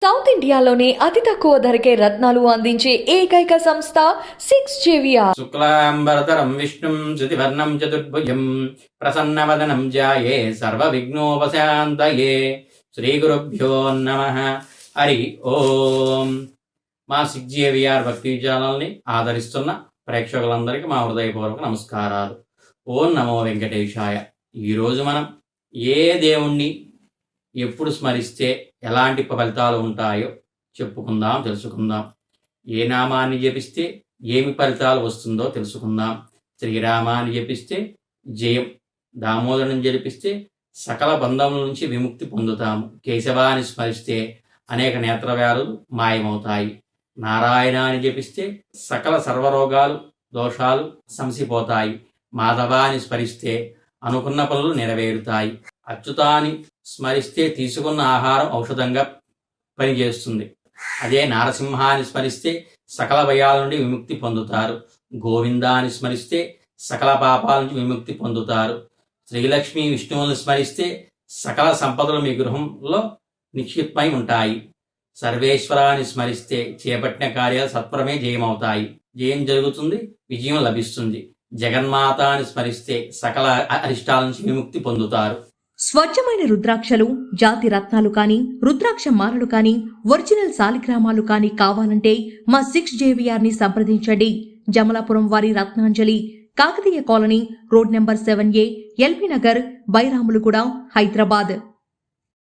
South ఇండియాలోనే అతి తక్కువ ధరకే రత్నాలు అందించే ఏకైక సంస్థ 6JVR. శుక్లాంబరధరం విష్ణుం శుతివర్ణం చతుర్భుజం ప్రసన్నవదనం ధ్యాయే సర్వవిఘ్నోపశాంతయే. శ్రీ గురుభ్యో నమః. హరి ఓం. మా 6JVR భక్తి ఛానల్ని ఆదరిస్తున్న ప్రేక్షకులందరికీ మా హృదయపూర్వక నమస్కారాలు. ఓం నమో వెంకటేశాయ. ఈరోజు మనం ఏ దేవుణ్ణి ఎప్పుడు స్మరిస్తే ఎలాంటి ఫలితాలు ఉంటాయో తెలుసుకుందాం. ఏ నామాన్ని జపిస్తే ఏమి ఫలితాలు వస్తుందో తెలుసుకుందాం. శ్రీరామాన్ని జపిస్తే జయం, దామోదరుని జపిస్తే సకల బంధముల నుంచి విముక్తి పొందుతాము. కేశవాన్ని స్మరిస్తే అనేక నేత్రవ్యాధులు మాయమవుతాయి. నారాయణాన్ని జపిస్తే సకల సర్వరోగాలు దోషాలు సంసిపోతాయి. మాధవాన్ని స్మరిస్తే అనుకున్న పనులు నెరవేరుతాయి. అచ్యుతాన్ని స్మరిస్తే తీసుకున్న ఆహారం ఔషధంగా పనిచేస్తుంది. అదే నారసింహాన్ని స్మరిస్తే సకల భయాల నుండి విముక్తి పొందుతారు. గోవిందాన్ని స్మరిస్తే సకల పాపాల నుంచి విముక్తి పొందుతారు. శ్రీలక్ష్మి విష్ణువుని స్మరిస్తే సకల సంపదలు మీ గృహంలో నిక్షిప్తమై ఉంటాయి. సర్వేశ్వరాన్ని స్మరిస్తే చేపట్టిన కార్యాలు సత్వరమే జయమవుతాయి. జయం జరుగుతుంది, విజయం లభిస్తుంది. జగన్మాతాని స్మరిస్తే సకల అరిష్టాల నుంచి విముక్తి పొందుతారు. స్వచ్ఛమైన రుద్రాక్షలు, జాతి రత్నాలు కాని, రుద్రాక్ష మాలలు కాని, ఒరిజినల్ సాలిగ్రామాలు కాని కావాలంటే మా 6JVR ని సంప్రదించండి. జమలాపురం వారి Ratnanjali, Kakatiya colony, road number 7A, LP Nagar, Bairamalguda, Hyderabad.